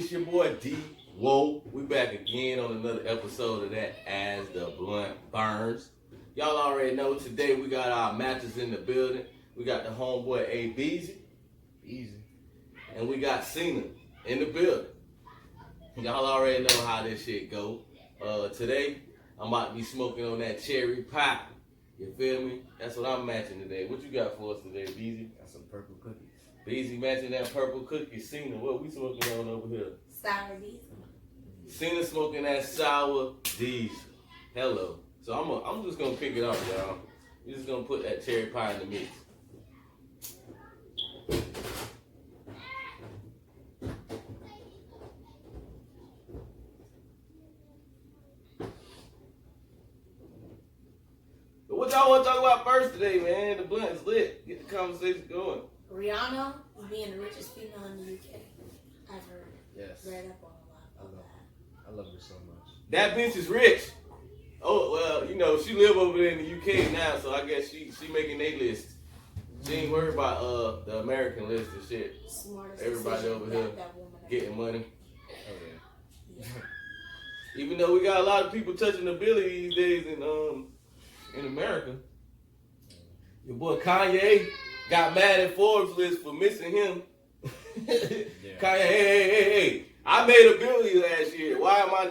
It's your boy D. Whoa. We back again on another episode of that as the Blunt Burnz. Y'all already know today we got our matches in the building. We got the homeboy Ayee Beezy. Easy. And we got Cena in the building. Y'all already know how this shit go. Today, I'm about to be smoking on that cherry pie. You feel me? That's what I'm matching today. What you got for us today, Beezy? Got some purple cookies. Beezy matching that purple cookie. Cena, what we smoking on over here? Sour diesel. Cena smoking that sour diesel. Hello. So I'm just gonna pick it up, y'all. We're just gonna put that cherry pie in the mix. But what y'all want to talk about first today, man? The blunt is lit. Get the conversation going. Rihanna is being the richest female in the UK. I've heard. Yes. Read up on a lot of that. I love her so much. That bitch is rich. Oh, well, you know, she live over there in the UK now, so I guess she making their list. She ain't worried about the American list and shit. Smartest Everybody decision over here that woman ever getting money. Oh yeah. Even though we got a lot of people touching the billy these days in America. Your boy Kanye got mad at Forbes list for missing him. Yeah. Kanye, hey. I made a billion last year. Why am I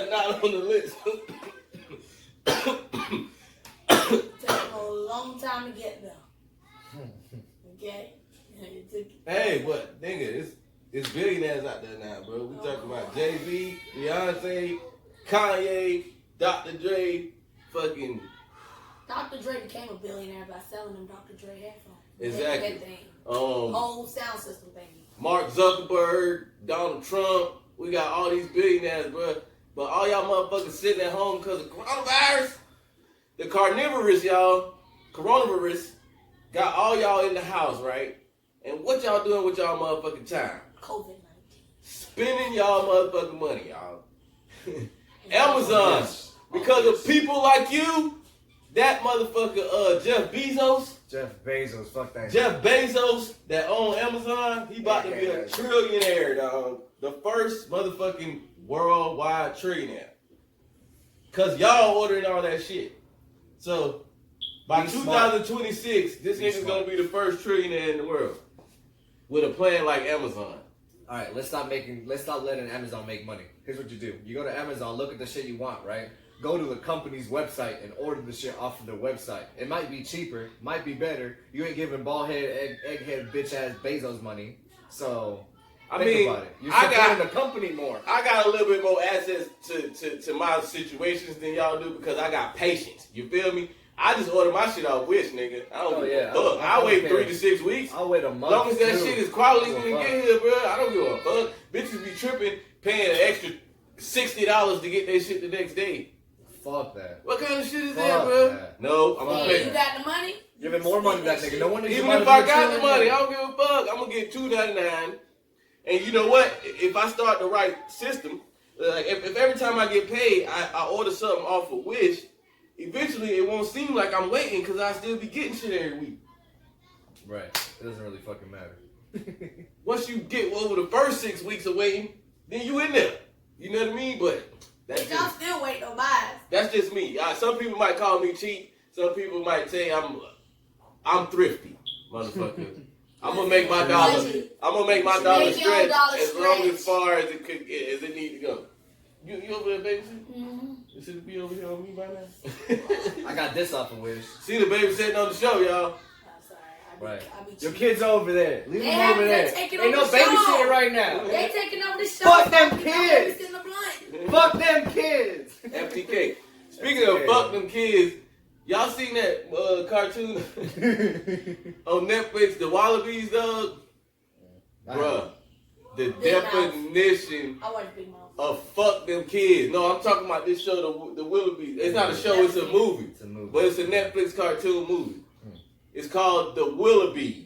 not on the list? Took a long time to get there. Okay? It took Hey, but nigga, it's billionaires out there now, bro. We talking about Jay-Z, Beyonce, Kanye, Dr. Dre, fucking. Dr. Dre became a billionaire by selling them Dr. Dre headphones. Exactly. That thing. Um, Whole sound system thing. Mark Zuckerberg, Donald Trump. We got all these billionaires, bro. But all y'all motherfuckers sitting at home because of coronavirus. The carnivorous, y'all, coronavirus, got all y'all in the house, right? And what y'all doing with y'all motherfucking time? COVID-19. Spending y'all motherfucking money, y'all. Amazon. Because of people like you, that motherfucker, Jeff Bezos, fuck that. Jeff Bezos that own Amazon, he about to be a trillionaire, dog. The first motherfucking worldwide trillionaire. Cause y'all ordering all that shit. So by 2026, this nigga's gonna be the first trillionaire in the world. With a plan like Amazon. Alright, let's stop letting Amazon make money. Here's what you do. You go to Amazon, look at the shit you want, right? Go to the company's website and order the shit off of their website. It might be cheaper, might be better. You ain't giving bald-head, egghead, bitch-ass Bezos money. So, think about it. You're supporting the company more. I got a little bit more access to my situations than y'all do because I got patience. You feel me? I just order my shit off Wish, nigga. I don't give a fuck. I wait 3 to 6 weeks. I'll wait a month. As long as that shit is quality when it get here, bro, I don't give a fuck. Bitches be tripping, paying an extra $60 to get their shit the next day. Fuck that. What kind of shit is that, bro? That. No, I'm gonna pay. You got the money? Giving more money to that nigga. No wonder Even if I got the money, I don't give a fuck. I'm gonna get $2.99. And you know what? If I start the right system, like if every time I get paid, I order something off of Wish, eventually it won't seem like I'm waiting because I still be getting shit every week. Right. It doesn't really fucking matter. Once you get over the first 6 weeks of waiting, then you in there. You know what I mean? But But y'all still wait no buys. that's just me. Some people might call me cheap. Some people might say I'm thrifty, motherfucker. I'm gonna make my dollar. I'm gonna make my dollar stretch as long as far as it need to go. You over there, babysitting? Mm-hmm. You should be over here on me by now. I got this off of Wish. See the babysitting on the show, y'all. I'm sorry. Right. I be Your cheap. kids over there. Leave They them over there. taking Ain't over no the show. babysitting right now. They taking over the show. Fuck them I'm kids. babysitting the blunt. Fuck them kids. FTK. Speaking of fuck them kids, y'all seen that cartoon on Netflix, The Wallabies, dog? Bruh, the definition I watch Big Mouth. of fuck them kids. No, I'm talking about this show, the Willoughbys. It's not a show, it's a movie. It's a movie. But it's a Netflix cartoon movie. It's called The Willoughbys.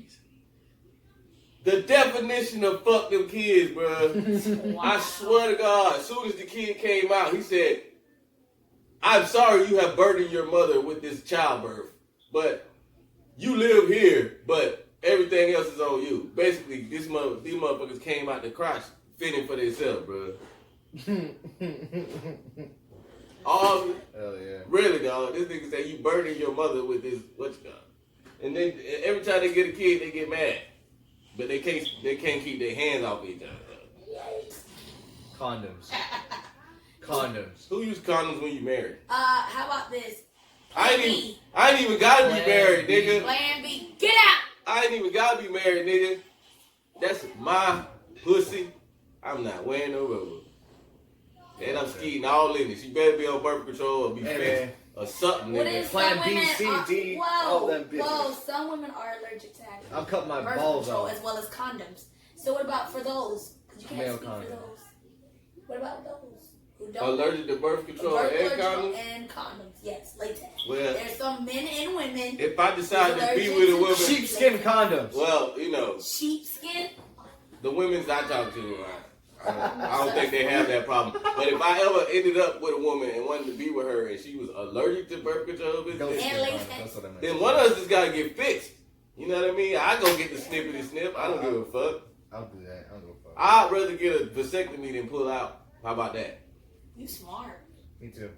The definition of fuck them kids, bruh. Wow. I swear to God, as soon as the kid came out, he said, I'm sorry you have burdened your mother with this childbirth, but you live here, but everything else is on you. Basically, these motherfuckers came out the crotch fending for themselves, bro. All Hell yeah. really, dog. This nigga say you burning your mother with this what you got. And then every time they get a kid, they get mad. But they can't keep their hands off each other. Condoms. Condoms. Who use condoms when you married? How about this? I ain't even gotta be married, nigga. Plan B. Get out! I ain't even gotta be married, nigga. That's my pussy. I'm not wearing no rubber. And I'm skeeting all in it. She better be on birth control or be fixed or something, What nigga. is Plan some B, women C, are- D, whoa, all them bitches. Whoa, some women are allergic to having I'll cut my birth balls control off. as well as condoms. So what about for those? 'Cause you can't Male speak for condom. those. What about those who don't? Allergic to birth control Birth and control condoms? and condoms. Yes, latex. Well, There's some men and women. if I decide to be with a woman, Sheepskin condoms. well, you know, Sheepskin. the women's I talk to, I don't think they have that problem. But if I ever ended up with a woman and wanted to be with her and she was allergic to birth control, Goat then skin latex. condoms, that's what I meant. one of us just gotta get fixed. You know what I mean? I go get the snippety snip. I don't give a fuck. I'll do that. I don't give a fuck. I'd rather get a vasectomy than pull out. How about that? You smart. Me too.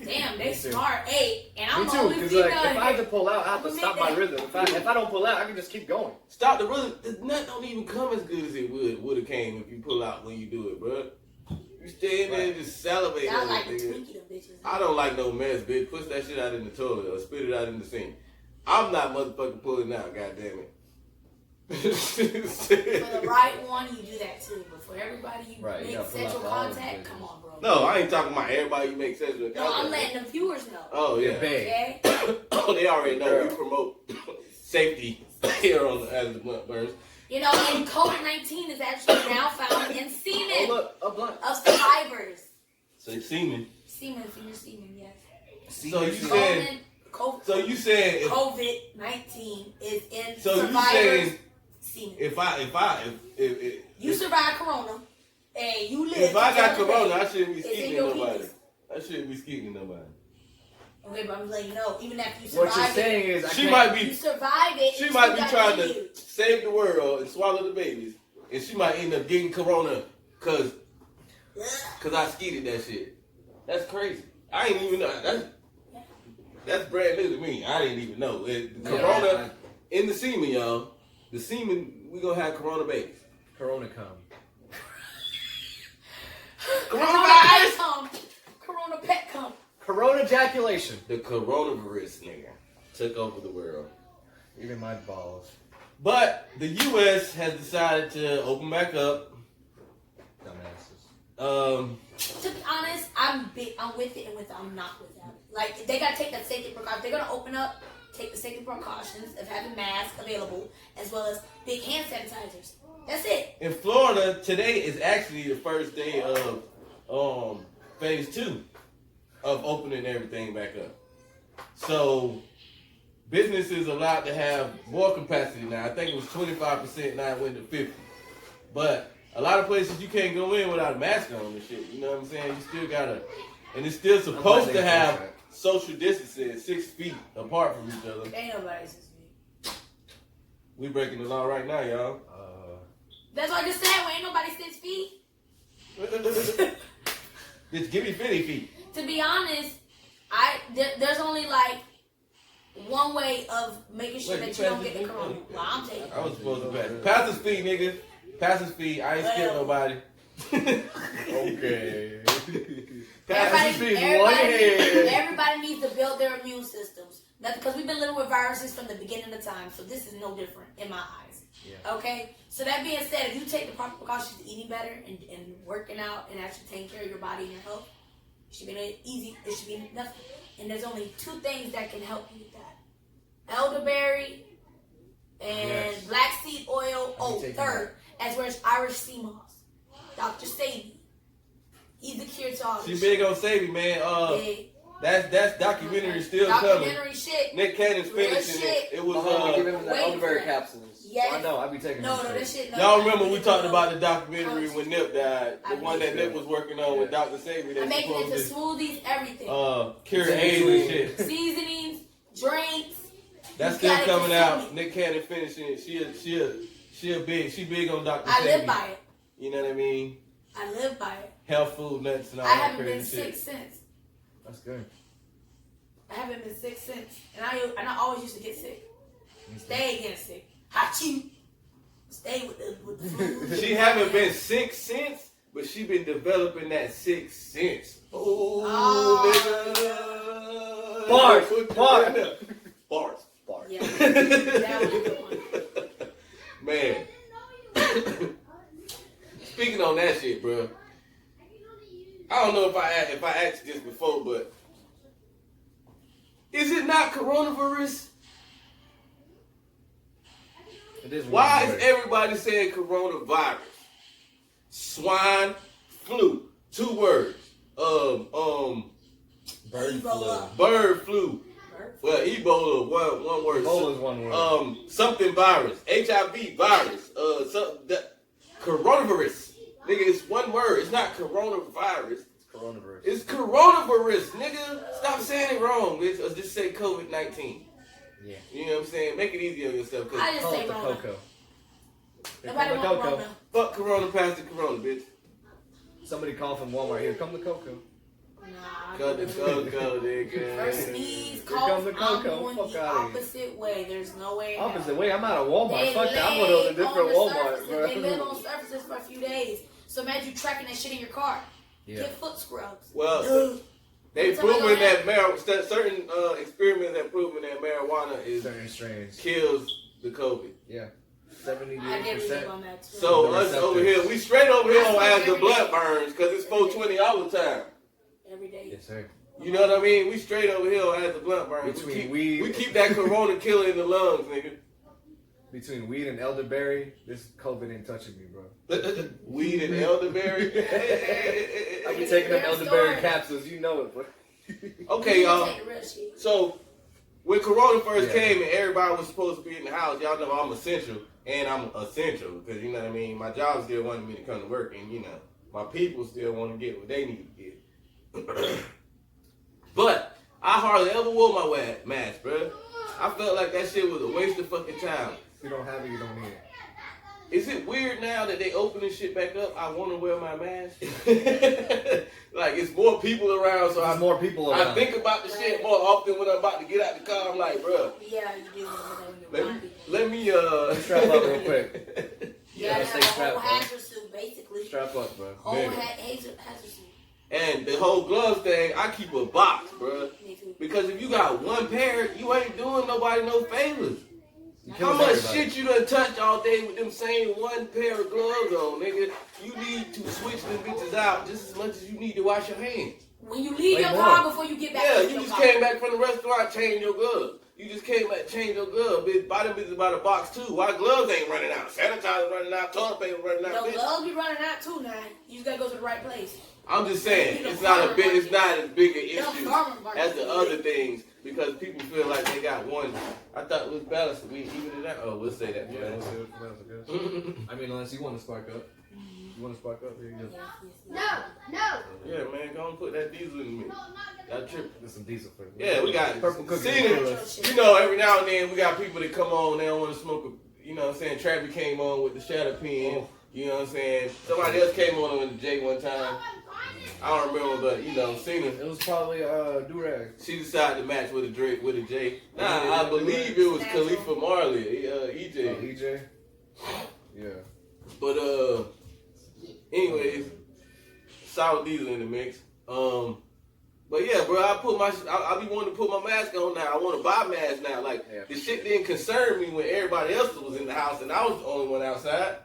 Damn, they Me too. smart. Hey, and I'm Me too, only because female. like, if I have to pull out, I have to I'ma stop make my that- rhythm. If I don't pull out, I can just keep going. Stop the rhythm. The nut don't even come as good as it would have came if you pull out when you do it, bro. You stay in there and just salivate Y'all on like it, the nigga. Twinkie, them bitches. I don't like no mess, bitch. Push that shit out in the toilet or spit it out in the sink. I'm not motherfucking pulling out, goddammit. For the right one, you do that too. But for everybody you Right, you make gotta pull sexual out the olive contact, bitches. come on, bro. No, I ain't talking about everybody you make sexual contact. No, I'm letting the viewers know. Oh, yeah. Big. Okay? Oh, they already know. Girl. We promote safety here on as the Blunt Burnz. You know, and COVID-19 is actually now found in Oh, semen look, a blunt. of survivors. So semen. Semen, finger semen, yes. So you saying? So you saying? COVID-19 is in So you survivors' saying? semen. If You survived Corona, and you live. if I got to tell Corona, the I day. shouldn't be It's in skeeting your nobody. penis. I shouldn't be skeeting nobody. Okay, but I'm just letting you know, even after you survive What you're saying is, I She can't. might you be. survive it. She you might be still trying gotta to live. save the world and swallow the babies, and she might end up getting Corona cause I skeeted that shit. That's crazy. I ain't even know. That's brand new to me. I didn't even know. Corona in the semen, y'all. The semen, we gonna have Corona babies. Corona come. Coronavirus come. Corona pet come. Corona ejaculation. The coronavirus nigga took over the world. Even my balls. But the U.S. has decided to open back up. Dumbasses. To be honest, I'm with it and I'm not with that. Like, they gotta take that safety precaution. They're gonna open up, take the safety precautions of having masks available, as well as big hand sanitizers. That's it. In Florida, today is actually the first day of phase 2 of opening everything back up. So businesses allowed to have more capacity now. I think it was 25%, now it went to 50%. But a lot of places you can't go in without a mask on and shit. You know what I'm saying? You still gotta, and it's still supposed to have social distancing 6 feet apart from each other. Ain't nobody 6 feet. We breaking the law right now, y'all. That's what I just said. Ain't nobody 6 feet. Just give me 50 feet. To be honest, there's only like one way of making sure that you don't get the corona. Well, I'm taking it. I was supposed to pass. Pass his feet, nigga. Pass his feet. I ain't scared nobody. Okay. Pass his feet. One hand. Everybody needs to build their immune systems. Because we've been living with viruses from the beginning of time, so this is no different in my eyes. Yeah. Okay? So that being said, if you take the proper precautions, eating better and working out and actually taking care of your body and your health, it should be easy. It should be nothing. And there's only 2 things that can help you with that. Elderberry and black seed oil. Oh, third, as well as Irish sea moss. Dr. Sadie. He's the cure to all She this big on Sadie, man. shit. That's documentary still coming. Documentary shit. Nick Cannon's Real finishing shit. it. It was Give him the wait elderberry for it. capsules. Yes. I know, I be taking No, them that shit. shit. No, y'all remember we talked about the documentary when Nip died? The I one that Nip was working on with Dr. Sadie. I'm making it to supposed smoothies, everything. to cure AIDS and shit. Seasonings, drinks. That's You still gotta coming consume out. it. Nick Cannon finishing it. She big on Dr. I Sadie. live by it. You know what I mean? I live by it. Health food, nuts, and all I that haven't been crazy sick shit. since. That's good. I haven't been sick since. And I always used to get sick. Stay getting sick. Hachi. Stay with the food. She haven't been sick since, but she been developing that sixth sense. Oh, nigga. Bars. Yeah. That was a good one. Man. Speaking on that shit, bro. I don't know if I asked this before, but is it not coronavirus? It is. Why is everybody saying coronavirus? Swine flu. 2 words. Bird flu. Bird flu. Well, Ebola, one word. Ebola is one word. Something virus. HIV virus. Coronavirus. Nigga, it's one word. It's not coronavirus. It's coronavirus. It's coronavirus, nigga. Stop saying it wrong, bitch. Or just say COVID-19. Yeah. You know what I'm saying? Make it easy on yourself. I just Call say it the Rona. cocoa. Nobody Here come the want cocoa. Rona. Fuck corona past the corona, bitch. Somebody called from Walmart. Here come the cocoa. Nah. Cut the cocoa, nigga. First sneeze, Here cough, come the I'm cocoa. going Fuck the outta here. opposite way. There's no way. in hell. Opposite way. I'm out of Walmart. They Fuck that. I'm lay going to a on different the Walmart, surfaces. bro. They live on surfaces for a few days. So imagine you tracking that shit in your car. Yeah. Get foot scrubs. Well, Dude. they Every time I proven go that certain experiments have proven that marijuana Certain strains. kills the COVID. Yeah. 70 I get relief 80%. on that too. So The us receptors. over here, we straight over here I on smoke as the every Blunt day. Burnz because it's 420 all the time. Every day. Yes, sir. You know what I mean? We straight over here on as the Blunt Burnz. Between We keep that corona killer in the lungs, nigga. Between weed and elderberry, this COVID ain't touching me, bro. Weed and elderberry. I be taking them elderberry capsules, you know it, bro. Okay, y'all. Take the real shit. So when Corona first Yeah. came and everybody was supposed to be in the house, y'all know I'm essential, and I'm essential because you know what I mean. My job still wanted me to come to work, and you know my people still want to get what they need to get. But I hardly ever wore my mask, bro. I felt like that shit was a waste of fucking time. If you don't have it, you don't need it. Is it weird now that they opening shit back up? I want to wear my mask. Like it's more people around, so There's more people around. I think about the shit more often when I'm about to get out the car. I'm like, bro, Yeah, you do. let me strap up real quick. You gotta stay have a strapped, whole bro. hazard suit, basically. Strap up, bro. Whole Man. hazard suit. And the whole glove thing, I keep a box, bro. Me too. Because if you got one pair, you ain't doing nobody no favors. You How killing much everybody. shit you done touch all day with them same one pair of gloves on, nigga? You need to switch them bitches out just as much as you need to wash your hands. When you leave Wait, your more. car before you get back Yeah, to you your just car. came back from the restaurant, change your gloves. You just came back, change your gloves. Bitch, buy them bitches about a box too. Why gloves ain't running out? Sanitizer running out, toilet paper running out, Your bitch. gloves be running out too now. You just gotta go to the right place. I'm just saying, it's not as big an issue as the other things because people feel like they got one. I thought it was balanced. We even it out. Oh, we'll say that. Yeah, that's good. That's good. I mean, unless you want to spark up. You want to spark up? Here you go. Yeah, man, go and put that diesel in me. That trip. There's some diesel for you. Yeah, we got purple cookies. Cena, you know, every now and then we got people that come on, they don't want to smoke a, you know what I'm saying, Travis came on with the shadow pen, you know what I'm saying, somebody else came on with the J one time, I don't remember, but you know, Cena, It was probably Durag. she decided to match with a Drake, with a J. Nah, I believe it was Khalifa Marley, EJ. Oh, EJ? Yeah. But anyways, sour diesel in the mix. But yeah, bro, I be wanting to put my mask on now. I want to buy masks now. Like Yeah, the shit didn't concern me when everybody else was in the house and I was the only one outside.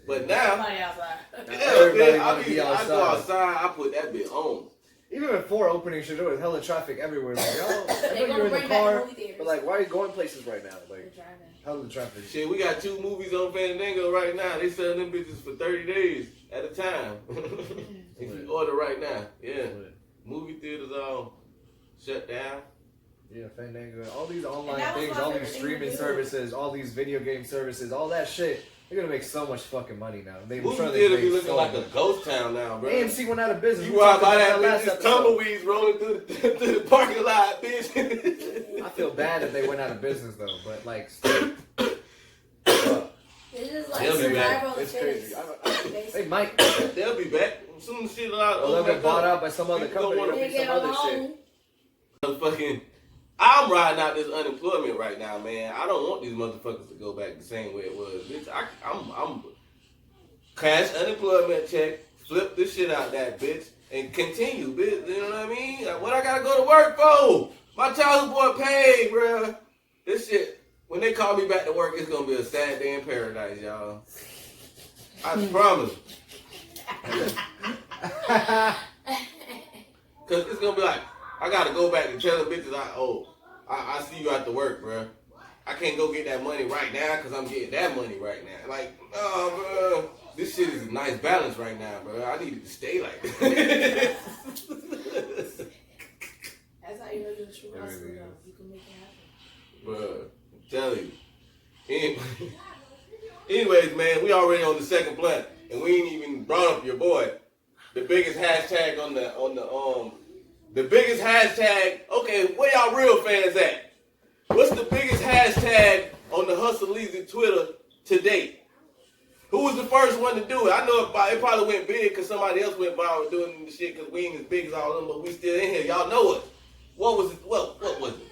But now, Somebody outside. yeah, Everybody man, wanna be I outside. go outside. I put that bit on. Even before opening shit, there was hella traffic everywhere. Like, yo, I They know gonna you're in bring the back car, movie theaters. but like, why are you going places right now? They're Like, driving. hella traffic. Shit, we got 2 movies on Fandango right now. They selling them bitches for 30 days at a time. If you order right now, yeah. Movie theaters all shut down. Yeah, Fandango, all these online that was things, my all favorite these thing to streaming do. services, all these video game services, all that shit. They're gonna make so much fucking money now. I'm Movie sure they theater be made looking so like much. a ghost town now, bro. AMC went out of business. You We walk talked by about that last bitch, just episode. tumbleweeds rolling through the parking lot, bitch. I feel bad that they went out of business though, but like, It's just like They'll be certain back. It's crazy. They might. They'll be back. As soon as shit out. They'll get bought out by some other company. Or They some get other along. shit. Motherfucking, I'm riding out this unemployment right now, man. I don't want these motherfuckers to go back the same way it was. Bitch, I'm cash unemployment check, flip this shit out that bitch, and continue, bitch. You know what I mean? What I gotta go to work for? My child support paid, bruh. This shit, when they call me back to work, it's gonna be a sad day in paradise, y'all. I promise. Cause it's gonna be like, I gotta go back and tell the bitches I see you after work, bruh. I can't go get that money right now because I'm getting that money right now. Like, bruh, this shit is a nice balance right now, bruh. I need it to stay like this. That's how you know you're a true hustler, though. You can make it happen. Bruh, I'm telling you. Anyways, man, we already on the second blunt, and we ain't even brought up your boy. The biggest hashtag the biggest hashtag. Okay, where y'all real fans at? What's the biggest hashtag on the Hustle Easy Twitter to date? Who was the first one to do it? I know it probably went big because somebody else went viral doing the shit because we ain't as big as all of them, but we still in here. Y'all know it. What was it? What was it?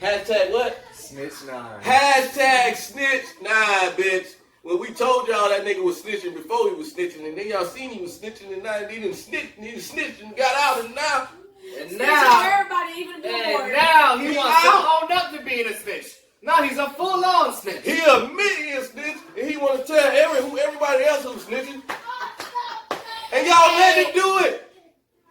Hashtag what? Snitch 9. Hashtag snitch 9, bitch. When we told y'all that nigga was snitching before he was snitching, and then y'all seen he was snitching, and now he didn't snitch and got out, and now everybody, even now he wants to own up to being a snitch. Now he's a full-on snitch. He admit he a snitch, and he want to tell everybody else who's snitching. And y'all let him do it.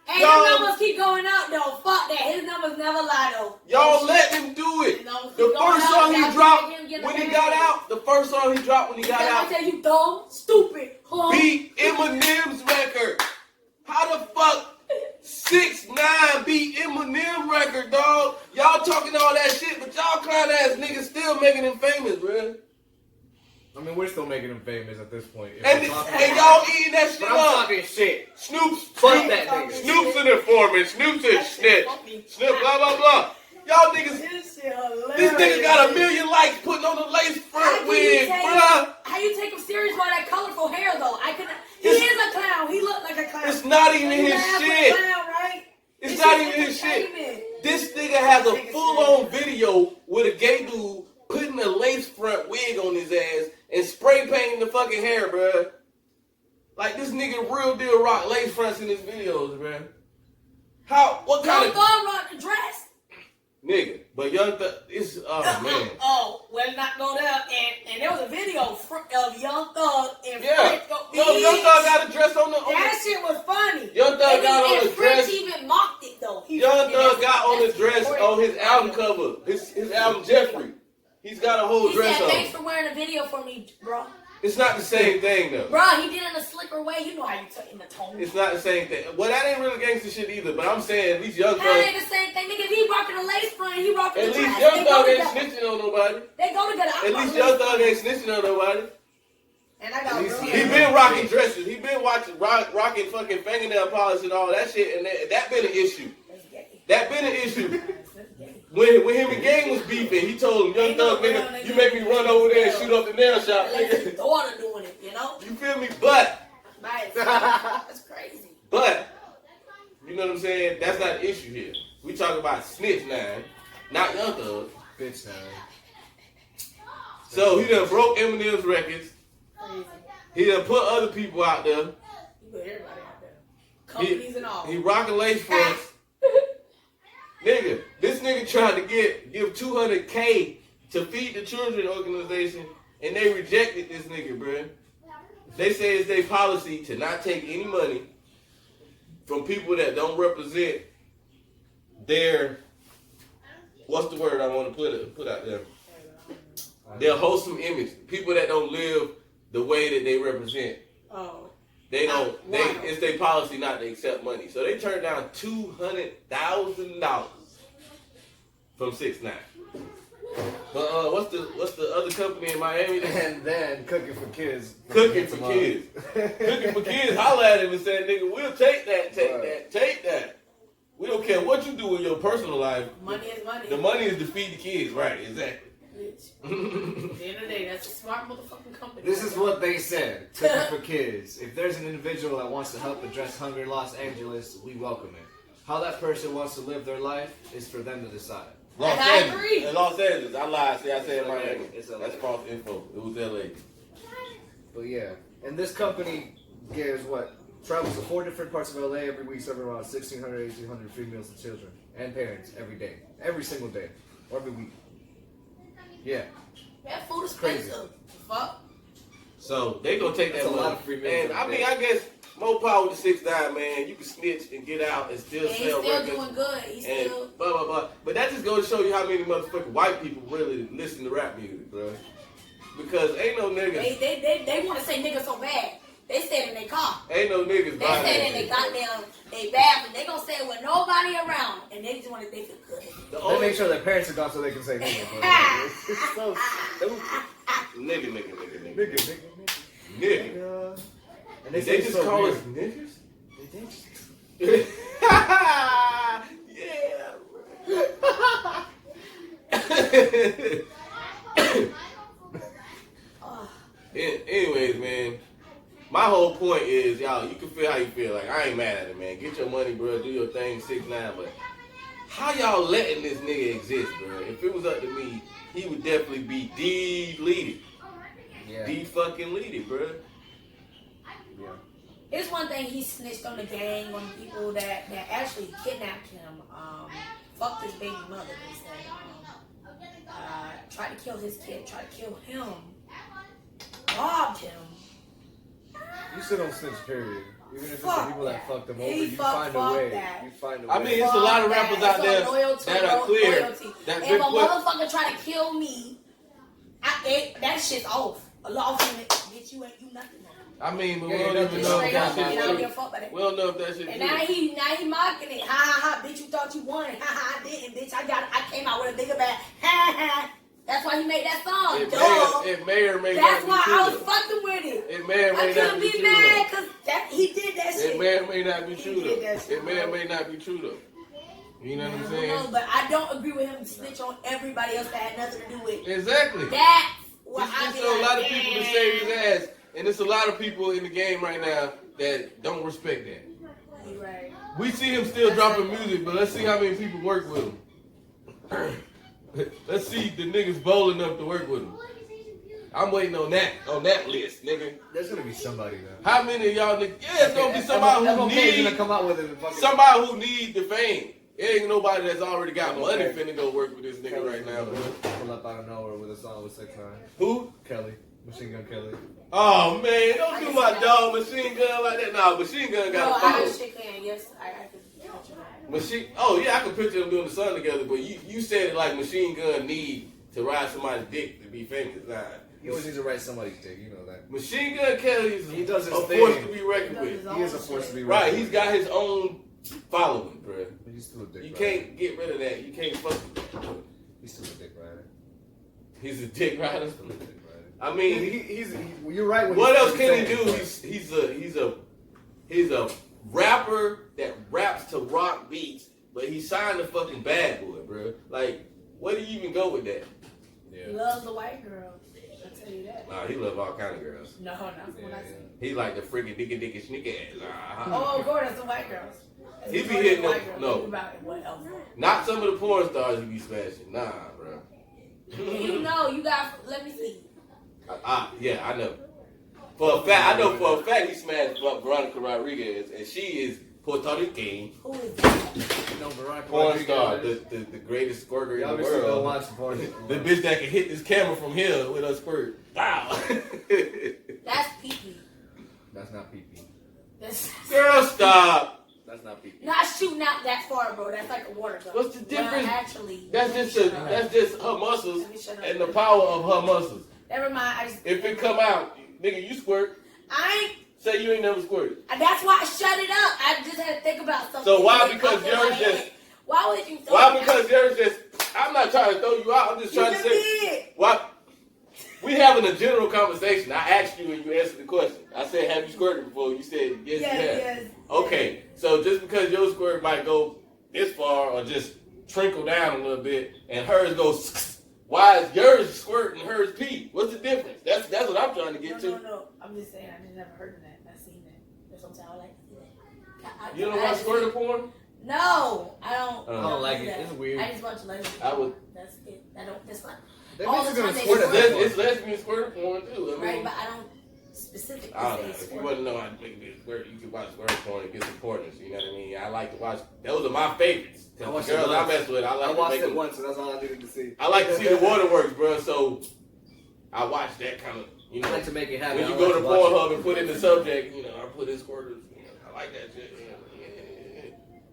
Hey, his numbers keep going up, though. Fuck that. His numbers never lie, though. Y'all let him do it. The first song he dropped when he got out, I tell you, dumb, stupid, beat Eminem's record. How the fuck 6ix9ine beat Eminem record, dog? Y'all talking all that shit, but y'all clown ass niggas still making him famous, bruh. I mean, we're still making him famous at this point. And y'all eating that shit but up. I'm talking shit. Snoop's that nigga. Snoop's an informant. Snoop's a snitch. Snoop, blah, blah, blah. Y'all niggas, this nigga got 1 million likes putting on the lace front wig, bruh. How you take him serious by that colorful hair, though? He is a clown. He looked like a clown. It's not even his shit. Clown, right? It's not even his shit. This nigga has a full-on video with a gay dude putting a lace front wig on his ass and spray painting the fucking hair, bruh. Like, this nigga real deal rock lace fronts in his videos, bruh. What kind of... Young Thug rock the dress. Nigga, but Young Thug, man. Well, not go there. And there was a video of Young Thug and Yeah. French. Young Thug got a dress on the... That shit was funny. Young Thug got on the French dress. even mocked it, though. Young Thug got on the dress on his album cover. His album, Jeffrey. He's got a whole dress said, on. thanks for wearing a video for me, bro. It's not the same thing, though. Bro, he did it in a slicker way. You know how you took in the tone. It's not the same thing. Well, that ain't really gangster shit either, but I'm saying at least Young Thug... That ain't the same thing. Nigga, if he rocking a lace front, he rocking At the least dress. Young Thug ain't snitching on nobody. They go together. At least Young Thug ain't snitching on nobody. And I got He been rocking dresses. He been rocking fucking fingernail polish and all that shit, and that been an issue. That been an issue. When him and Gang was beefing, he told him, Young Thug, nigga, you make me run over there and shoot up the nail shop, His nigga. daughter doing it, you know? You feel me? But, That's crazy. but, you know what I'm saying? That's not the issue here. We talk about Snitch 9, not Young Thug. Bitch 9. So he done broke Eminem's records. Crazy. He done put other people out there. You put everybody out there. Companies and all. He rocking lace fronts. Nigga, this nigga tried to give $200K to Feed the Children organization, and they rejected this nigga, bruh. They say it's their policy to not take any money from people that don't represent their, what's the word I want to put out there? Their wholesome image. People that don't live the way that they represent. Oh. They don't. It's their policy not to accept money. So they turned down $200,000 from 6ix9ine. But what's the other company in Miami? And then Cooking for Kids. Cooking for Kids. Cooking for Kids. Holla at him and said, "Nigga, we'll take that. We don't care what you do in your personal life. Money is money. The money is to feed the kids, right? Exactly. bitch. At the end of the day, that's a smart motherfucking company. This is what they said. Cooking for kids. If there's an individual that wants to help address hunger in Los Angeles, we welcome it. How that person wants to live their life is for them to decide. Los I Angeles. agree. In Los Angeles. I lied. See, I said Miami. It's LA. That's false info. It was LA. But yeah, and this company gives travels to 4 different parts of LA every week, serving around 1,600, 1,800 females and children and parents every day, every single day, or every week. Yeah. That food is Crazy. expensive. Fuck. So they gonna take that That's a money. lot of free meals And every I mean, day. I guess more power to 6ix9ine, man. You can snitch and get out and still And he's sell still records. doing good. He's And still. blah blah blah. But that just goes to show you how many motherfucking white people really listen to rap music, bro. Because ain't no niggas, They want to say nigga so bad. They say it in their car. ain't no niggas They buying say it that in their shit. goddamn they bathroom. They gonna say it with nobody around, and they just want to think it good. The They only make sure their parents are gone so they can say nigga. Bro. It's so stupid. nigga. Nigga. Nigga. And They say just so call weird. us niggas? They did. Anyways, man, my whole point is, y'all, you can feel how you feel. Like, I ain't mad at it, man. Get your money, bro. Do your thing, 6ix9ine. But how y'all letting this nigga exist, bro? If it was up to me, he would definitely be deleted. Yeah. De-fucking leaded, bro. Yeah. It's one thing he snitched on the gang, on the people that actually kidnapped him. Fucked his baby mother. They said. Tried to kill his kid. Tried to kill him. Robbed him. You still don't snitch, period. Even if it's the Fuck people that that. fucked them He over, you fuck find a way. that. You find a way. I mean, it's a lot of rappers out there that are clear. That If big a boy- motherfucker try to kill me, that shit's off. A law from it, bitch, you nothing. I mean, but we Yeah, don't yeah, even yeah. know Straight if up, that and I don't shit give a true. fuck about it. We don't know if that shit And true. now he mocking it. Ha ha ha, bitch, you thought you won. Ha ha, I didn't, bitch. I came out with a bigger bag. Ha ha. That's why he made that song. It may or may That's not why be I true. was fucking with it. It may or I may not couldn't be be true. mad because he did that It shit. may or may not be He true did though. that shit, It may or bro. may not be true though. You know what I'm I saying? don't know, but I don't agree with him to snitch on everybody else that had nothing to do with it. Exactly. That's what I There's be still a like, lot of people to save his ass, and there's a lot of people in the game right now that don't respect that. You right. We see him still dropping music, but let's see how many people work with him. Let's see the niggas bold enough to work with him. I'm waiting on that list, nigga. There's gonna be somebody though. How many of y'all niggas? Yeah, it's gonna be somebody who gonna need come out with it. And fucking somebody who need the fame. It ain't nobody that's already got money finna go work with this nigga right now, bro. Pull up out of nowhere with a song with 6ix9ine. Who? Kelly, Machine Gun Kelly. Oh man, don't do my dog Machine Gun like that. Nah, Machine Gun No, got a I power. actually can. Yes, I could. Machine. Oh yeah, I can picture them doing the song together. But you said it like Machine Gun need to ride somebody's dick to be famous. Nah. He always needs to write somebody's dick, you know that. Machine Gun Kelly is He does his a thing. force to be reckoned He does with. his He is a force to be Right, reckoned he's with. got his own following, bro. But he's still a dick You rider. can't get rid of that. You can't fuck with that. He's still a dick rider. He's a dick rider. Still a dick rider. I mean, You're right. When what he's else can he saying, do? He's a rapper that raps to rock beats, but he signed a fucking bad boy, bro. Like, where do you even go with that? He Yeah. loves the white girls. I tell you that. Nah, he love all kind of girls. No, not from what I see. He like the freaking dicky sneaky ass. Oh, of course, that's the white girls. That's He the be white hitting girls. them- no. Think about it. What else? Not some of the porn stars he be smashing. Nah, bro. You know, you got. Let me see. Yeah, I know. For a fact, I know for a fact he smashed Veronica Rodriguez, and she is Puerto Rican Who is that? You know, Veronica porn Rodriguez star, is- the greatest squirter You in the obviously don't world. watch porn. The bitch that can hit this camera from here with a squirt. Wow. That's pee-pee. That's not pee-pee. That's Girl, stop. That's not pee-pee. not shooting out that far, bro. That's like a water gun. What's the difference? Well, actually, That's just her muscles Let me shut up. and the power of her muscles. Never mind. I just. If it come out, nigga, you squirt. I ain't. Say you ain't never squirted. That's why I shut it up. I just had to think about something. So why? It Because popped in yours my just. head. Why would you? throw Why? it Because out? yours just. I'm not trying to throw you out. I'm just trying to You say. did. What? We having a general conversation. I asked you and you answered the question. I said, have you squirted before? You said, yes, you have. Yes. Okay, so just because your squirt might go this far or just trickle down a little bit and hers goes, Why is yours squirt and hers pee? What's the difference? That's what I'm trying to get to. No. I'm just saying, I just never heard of that. I've seen that. That's what I'm saying. I like to see that. You don't watch squirter porn? No, I don't. I don't like it. That. It's weird. I just watch lesbian. I would. That's it. I don't. That's fine. They All the basically time gonna they squirt squirt. It's lesbian squirter porn too. I mean, Right, but I don't specifically I don't know. say If you squirt. wouldn't know how to make it squirt, you could watch squirter porn and get some porters. You know what I mean? I like to watch. Those are my favorites. I Cause watched the girls it I once. mess with, I like I to watched make it them. once, and that's all I needed to see. I like to see the waterworks, bro. So I watch that kind of. You know, I like to make it happen. when you I go like to watch it. Pornhub and put in the subject, you know, I put in squirters. You know, I like that shit. Yeah.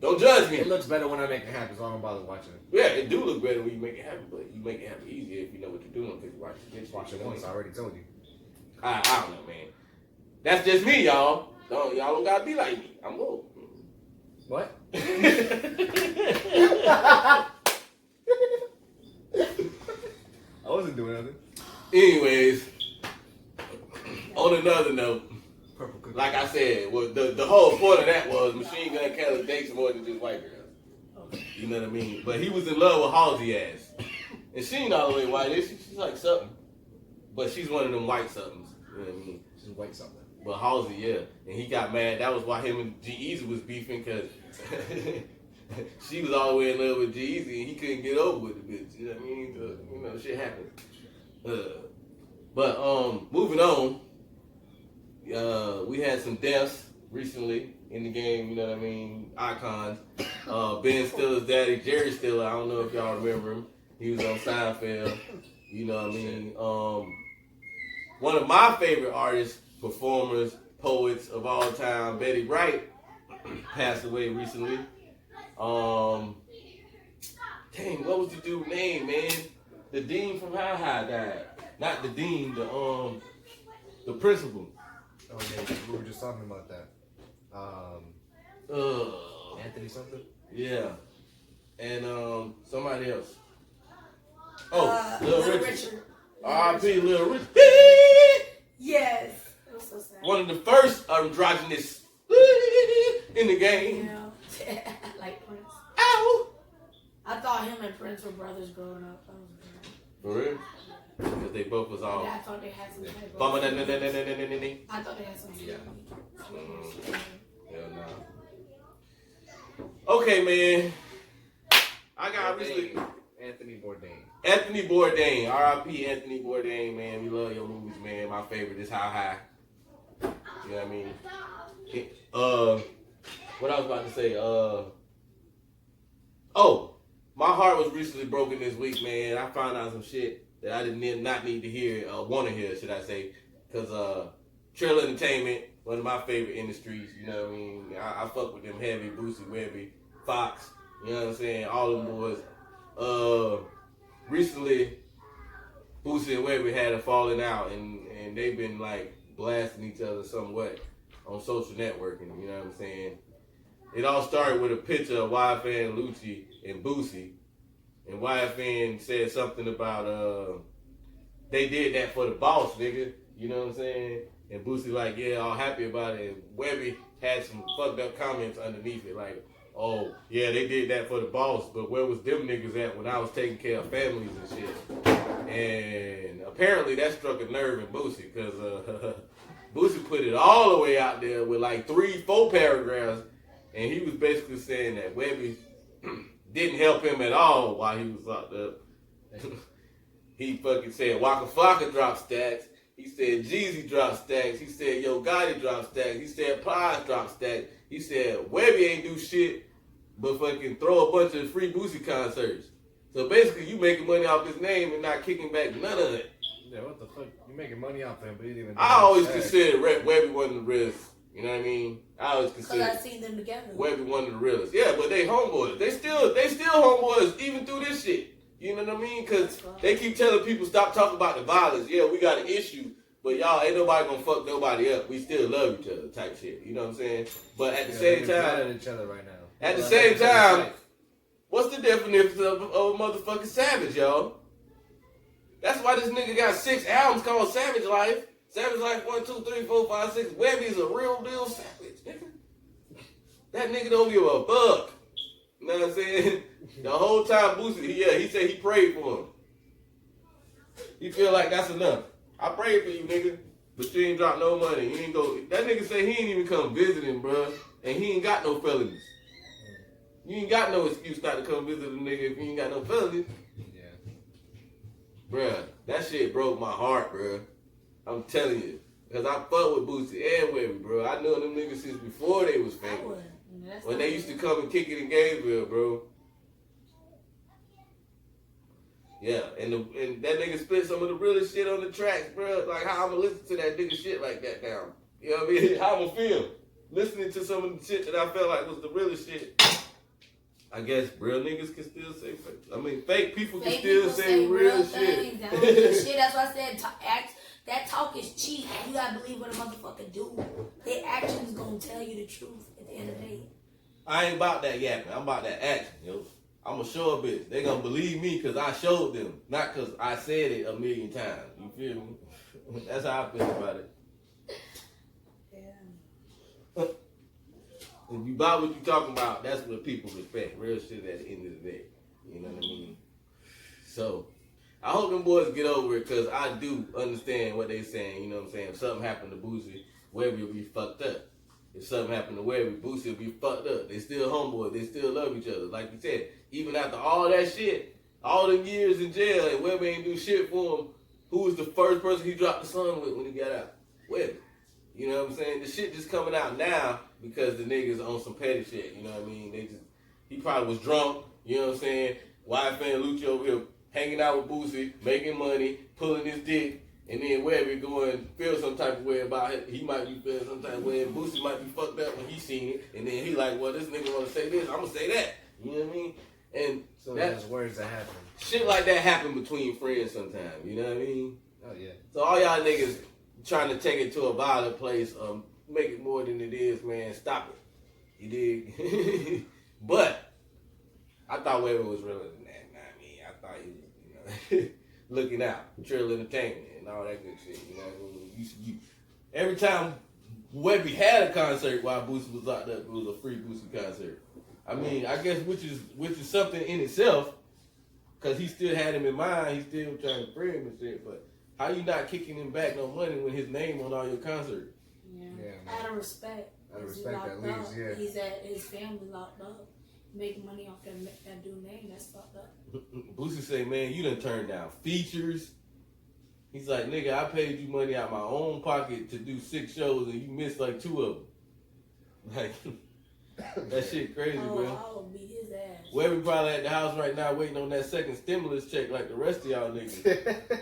Don't judge me. It looks better when I make it happen, so I don't bother watching it. Yeah, it do look better when you make it happen, but you make it happen easier if you know what you're doing because you watch the bitch. Watch it once, I already told you. I don't know, man. That's just me, y'all. Y'all don't gotta be like me. I'm woke. What? I wasn't doing nothing. Anyways, on another note, Purple cookie. like I said, well, the whole point of that was Machine Gun Kelly dates more than just white girls. You know what I mean? But he was in love with Halsey ass. And she ain't all the way white, is she? She's like something. But she's one of them white somethings. You know what I mean? She's white something. But Halsey, yeah. And he got mad. That was why him and G-Eazy was beefing, because she was all the way in love with G-Eazy and he couldn't get over with the bitch. You know what I mean? You know, shit happens. But moving on. We had some deaths recently in the game, you know what I mean? Icons. Ben Stiller's daddy, Jerry Stiller, I don't know if y'all remember him. He was on Seinfeld, you know what I mean? One of my favorite artists, performers, poets of all time, Betty Wright, passed away recently. Dang, what was the dude's name, man? The dean from High High died. Not the dean, the principal. Oh yeah, we were just talking about that. Anthony something? Yeah. And somebody else. Oh, Lil Richard. R.I.P. Lil Richard. Yes. It was so sad. One of the first androgynous in the game. Yeah. Like Prince. Ow! I thought him and Prince were brothers growing up. That was weird. For real? Because they both was all. Yeah, I thought they had some type of. Bumma I thought they had some. Yeah. Hell no. Okay, man. I got recently. Anthony Bourdain. Anthony Bourdain. R.I.P. Anthony Bourdain, man. We love your movies, man. My favorite is How High. You know what I mean? What I was about to say, my heart was recently broken this week, man. I found out some shit that I did not need to hear, want to hear, should I say. Because Trill Entertainment, one of my favorite industries, you know what I mean? I fuck with them heavy, Boosie Webbie, Fox, you know what I'm saying? All them boys. Recently, Boosie and Webbie had a falling out, and they've been, like, blasting each other somewhat on social networking, you know what I'm saying? It all started with a picture of YFN Lucci and Boosie. And YFN said something about, they did that for the boss, nigga. You know what I'm saying? And Boosie like, yeah, all happy about it. And Webbie had some fucked up comments underneath it. Like, oh, yeah, they did that for the boss. But where was them niggas at when I was taking care of families and shit? And apparently that struck a nerve in Boosie. Because Boosie put it all the way out there with like 3-4 paragraphs. And he was basically saying that Webbie didn't help him at all while he was locked up. He fucking said Waka Flocka dropped stacks. He said Jeezy dropped stacks. He said Yo Gotti dropped stacks. He said Plies dropped stacks. He said Webbie ain't do shit but fucking throw a bunch of free Boosie concerts. So basically you making money off his name and not kicking back none of it. Yeah, what the fuck? You making money off him, but you didn't even. I always considered Webbie one of the realest. You know what I mean? I always Because consider I seen them together. Webbie one of the realest. Yeah, but they homeboys. They still homeboys even through this shit. You know what I mean? Because they keep telling people stop talking about the violence. Yeah, we got an issue, but y'all ain't nobody gonna fuck nobody up. We still love each other, type shit. You know what I'm saying? But at the same time, at each other right now. At the same time, what's the definition of a motherfucking savage, y'all? That's why this nigga got 6 albums called Savage Life. Savage Life 1, 2, 3, 4, 5, 6. Webbie's a real deal savage, nigga. That nigga don't give a fuck. You know what I'm saying? The whole time Boosie, he said he prayed for him. He feel like that's enough. I prayed for you, nigga, but you ain't drop no money. You ain't go. That nigga say he ain't even come visiting, bro, and he ain't got no felonies. You ain't got no excuse not to come visit a nigga if you ain't got no felonies. Yeah. Bruh, that shit broke my heart, bruh. I'm telling you. Because I fuck with Boosie and Webbie, bro. I knew them niggas since before they was famous. When they used to come and kick it in Gainesville, bro. Yeah, and that nigga spit some of the realest shit on the tracks, bro. Like, how I'm gonna listen to that nigga shit like that now? You know what I mean? How I'm gonna feel listening to some of the shit that I felt like was the realest shit. I guess real niggas can still say fake. I mean, fake people can still say real shit. That's why I said that talk is cheap. You gotta believe what a motherfucker do. Their actions gonna tell you the truth at the end of the day. I ain't about that yapping. I'm about that action, yo. I'm gonna show a bitch. They gonna believe me because I showed them, not because I said it a million times. You feel me? That's how I feel about it. Yeah. If you about what you talking about, that's what people respect. Real shit at the end of the day. You know what I mean? So, I hope them boys get over it because I do understand what they saying. You know what I'm saying? If something happened to Boosie, Webbie will be fucked up. If something happened to Webbie, Boosie will be fucked up. They still homeboys. They still love each other. Like you said, even after all that shit, all them years in jail, and Webbie ain't do shit for him, who was the first person he dropped the song with when he got out? Webbie. You know what I'm saying? The shit just coming out now because the niggas on some petty shit. You know what I mean? He probably was drunk. You know what I'm saying? Wife and Lucci over here hanging out with Boosie, making money, pulling his dick, and then Webbie going feel some type of way about it. He might be feeling some type of way, and Boosie might be fucked up when he seen it, and then he like, well, this nigga want to say this, I'm gonna say that. You know what I mean? And so that's words that happen. Shit like that happen between friends sometimes. You know what I mean? Oh yeah. So all y'all niggas trying to take it to a violent place, make it more than it is, man. Stop it. You dig? But I thought Webbie was realer than that. I mean, I thought he was, you know, looking out, Trill Entertainment, and all that good shit. You know, every time Webbie had a concert while Boosie was locked up, it was a free Boosie concert. I mean, I guess which is something in itself, because he still had him in mind. He still trying to free him and shit. But how you not kicking him back no money when his name on all your concerts? Yeah, out of respect. Out of respect, at least, yeah. He's at his family locked up, making money off that dude's name. That's fucked up. Boosie say, man, you done turned down features. He's like, nigga, I paid you money out my own pocket to do 6 shows and you missed like 2 of them. Like, that shit crazy, bro. I will beat his ass. Webbie probably at the house right now waiting on that second stimulus check like the rest of y'all niggas.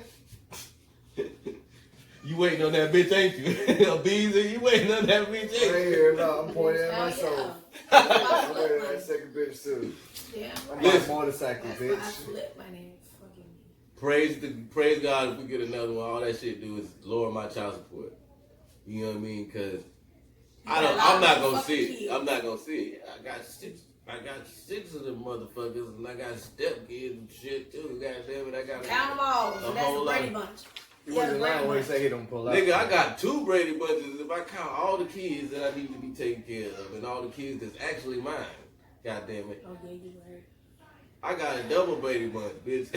You waiting on that bitch, ain't you? Beezy, you waiting on that bitch, ain't you? I ain't here, no, I'm pointing at myself. I'm waiting on that second bitch too. Yeah. I'm on a motorcycle, bitch. I flipped my name. Praise God if we get another one. All that shit do is lower my child support. You know what I mean? Because I'm not gonna see it. I'm not gonna see it. I got 6 of them motherfuckers, and I got stepkids and shit too. God damn it, I got count them all. So that's a Brady bunch. He wasn't lying when he said he don't pull out. Nigga, I got 2 Brady bunches. If I count all the kids that I need to be taken care of, and all the kids that's actually mine. God damn it. Okay, you right. I got a double Brady bunch, bitch.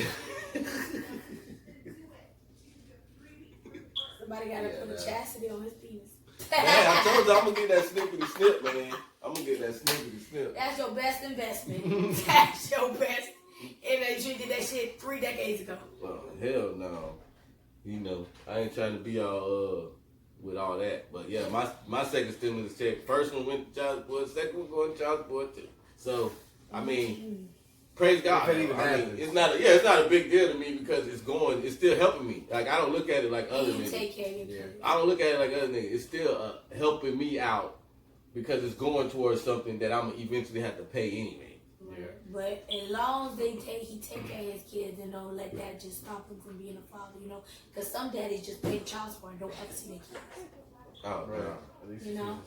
Somebody gotta put a chastity on his penis. Man, I told you I'm gonna get that snippity snip, man. I'm gonna get that snippity snip. That's your best investment. That's your best. And they should did that shit 3 decades ago. Oh, hell no. You know, I ain't trying to be all with all that. But yeah, my second stimulus check. First one went to child support, second one going to child support too. So I mean, praise God. I mean, it's not a big deal to me because it's still helping me. Like I don't look at it like other niggas. Take care of your I don't look at it like other niggas. It's still helping me out because it's going towards something that I'm gonna eventually have to pay anyway. Yeah. But as long as he take care of his kids and don't let that just stop him from being a father, you know, because some daddies just pay child support and don't ever see their kids. Oh, right. You know?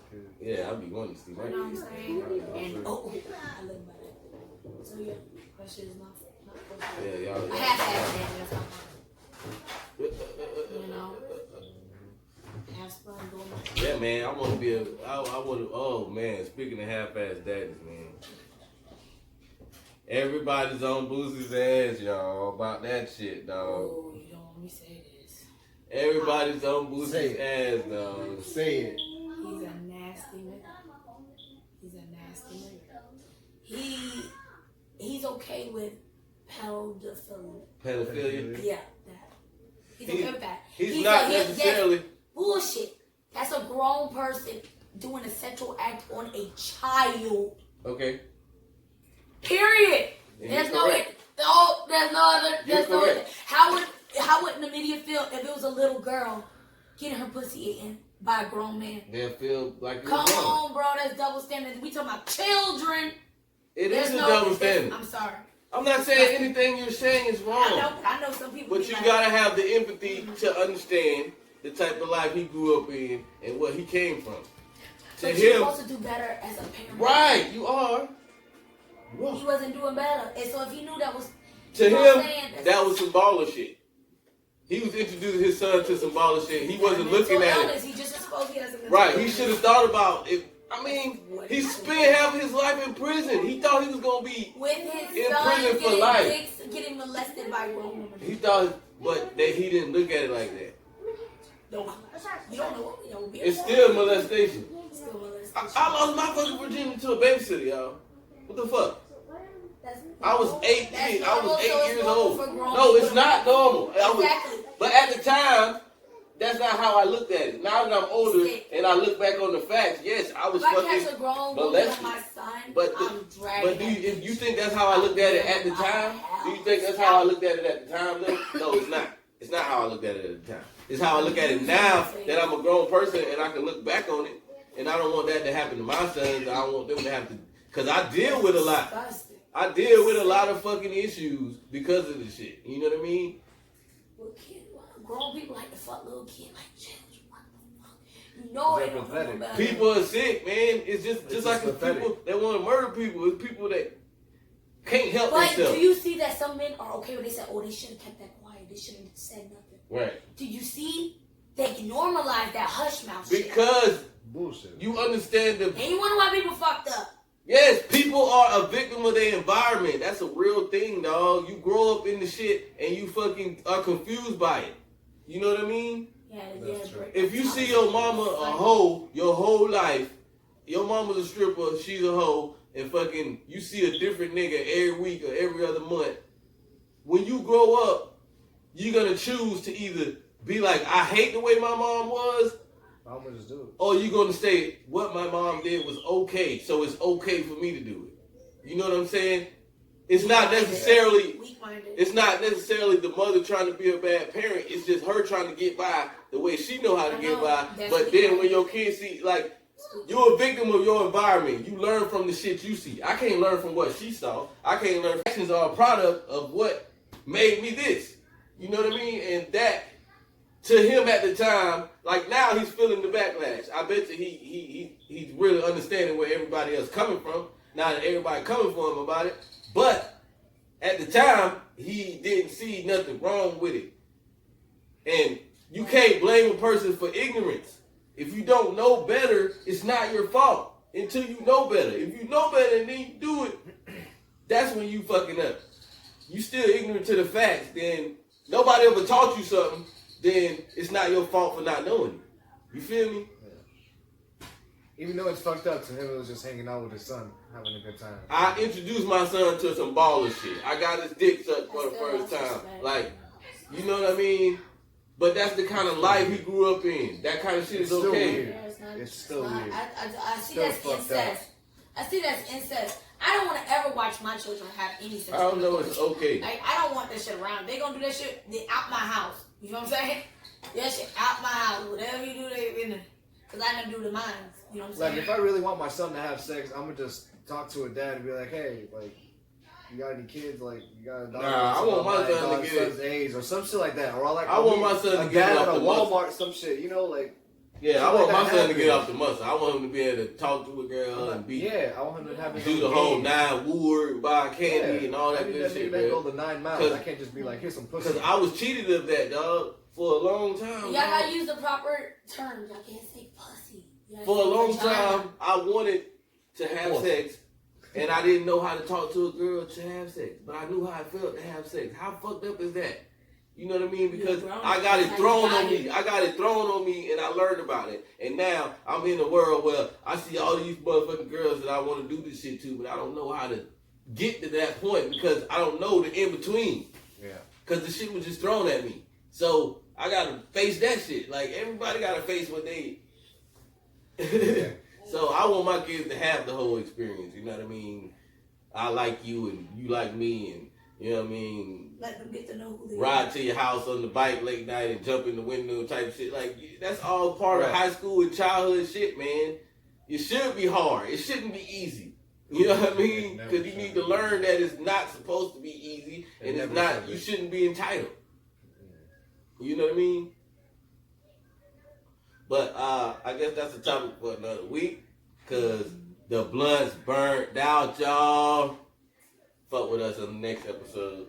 Yeah, I'd be wanting to see my kids. You know what I'm saying? And I live by that. So yeah, that shit is not yeah, y'all. I have to have that. That's not you know. Have fun doing Yeah, man. I want to be I want to. Oh man, speaking of half-ass daddies, man. Everybody's on Boosie's ass, y'all, about that shit, dog. Oh, you don't me say this. Everybody's on Boosie's ass, though. Say it. He's a nasty nigga. He's a nasty nigga. He's okay with Pedophilia? Yeah, that. He's okay with that. He's not necessarily. Bullshit. That's a grown person doing a sexual act on a child. Okay. Period. There's no other. How would the media feel if it was a little girl getting her pussy eaten by a grown man? They'll feel like you're Come wrong. on, bro. That's double standard. We talking about children. It is a double standard. I'm sorry. I'm not saying anything you're saying is wrong. I know some people. But you gotta have the empathy to understand the type of life he grew up in and what he came from. But you're supposed to do better as a parent. Right, you are. He wasn't doing better. And so if he knew that was... To him, that was some baller shit. He was introducing his son to some baller shit. He wasn't looking at it. He just exposed he has a Right, he should have thought about it. I mean, he spent half of his life in prison. He thought he was going to be in prison for life. Getting molested by a grown woman. He thought, but he didn't look at it like that. You don't know. It's still molestation. I lost my fucking virginity to a babysitter, y'all. What the fuck? I was 8 years old. No, it's not normal. But at the time, that's not how I looked at it. Now that I'm older and I look back on the facts, yes, I was fucking molested. But if you think that's how I looked at it at the time? Do you think that's how I looked at it at the time? No, it's not. It's not how I looked at it at the time. It's how I look at it now that I'm a grown person and I can look back on it. And I don't want that to happen to my sons. I don't want them to have to, because I deal with a lot. I deal with a lot of fucking issues because of this shit. You know what I mean? Grown people like to fuck little kids like children. What the fuck? You know it. People are sick, man. It's just like the people that want to murder people. It's people that can't help themselves. But do you see that some men are okay when they say, "Oh, they should have kept that quiet. They shouldn't have said nothing." Right. Do you see they normalize that hush mouth shit? Because bullshit. You understand the. And you wonder why people fucked up. Yes, people are a victim of their environment. That's a real thing, dog. You grow up in the shit and you fucking are confused by it. You know what I mean? Yeah, if you see your mama a hoe your whole life, your mama's a stripper, she's a hoe, and fucking you see a different nigga every week or every other month, when you grow up, you're gonna choose to either be like, I hate the way my mom was, I'm gonna just do it. or you're gonna say, what my mom did was okay, so it's okay for me to do it. You know what I'm saying? It's not necessarily the mother trying to be a bad parent. It's just her trying to get by the way she know how to get by. But then when your kids see, like, you're a victim of your environment. You learn from the shit you see. I can't learn from what she saw. I can't learn. Actions are a product of what made me this. You know what I mean? And that, to him at the time, like now he's feeling the backlash. I bet you he's really understanding where everybody else coming from. Now that everybody coming for him about it. But at the time, he didn't see nothing wrong with it. And you can't blame a person for ignorance. If you don't know better, it's not your fault until you know better. If you know better and then you do it, that's when you fucking up. You still ignorant to the facts, then nobody ever taught you something, then it's not your fault for not knowing it. You feel me? Even though it's fucked up, to him it was just hanging out with his son, having a good time. I introduced my son to some baller shit. I got his dick sucked for the first time. Like, you know what I mean? But that's the kind of life he grew up in. That kind of shit is okay. It's still weird. I see that's incest. I see that's incest. I don't want to ever watch my children have any sex. I don't know it's okay. Like, I don't want that shit around. They gonna do that shit, they out my house. You know what I'm saying? That shit out my house. Whatever you do, they in there. Because I never do the mines. You know what I'm saying? Like, if I really want my son to have sex, I'm going to just talk to a dad and be like, hey, like, you got any kids? Like, you got a dog? Nah, I want my son to get A's or some shit like that. Or I want my son to get off the Walmart, some shit, you know, like. Yeah, I want my son to get off the muscle. I want him to be able to talk to a girl and be. Yeah, I want him to have do the whole 9 word, buy candy and all that good shit, man. Go the 9 miles. I can't just be like, here's some pussy. Because I was cheated of that, dog, for a long time. Y'all gotta use the proper terms. Y'all can't say pussy. For a long time, I wanted to have sex, and I didn't know how to talk to a girl to have sex. But I knew how it felt to have sex. How fucked up is that? You know what I mean? Because You're grown. I got it That's thrown how on you me. got I got it thrown on me, and I learned about it. And now I'm in a world where I see all these motherfucking girls that I want to do this shit to, but I don't know how to get to that point because I don't know the in between. Yeah. Because the shit was just thrown at me. So I gotta face that shit. Like everybody gotta face what they. So I want my kids to have the whole experience. You know what I mean? I like you and you like me, and you know what I mean. Let them get to know who they Ride are. to your house on the bike late night and jump in the window type of shit. Like that's all part of Right. high school and childhood shit, man. It should be hard. It shouldn't be easy. You know what I mean? Because you need to learn that it's not supposed to be easy, and it's not. You shouldn't be entitled. You know what I mean? But I guess that's a topic for another week. Cause the blunt's burnt out, y'all. Fuck with us on the next episode.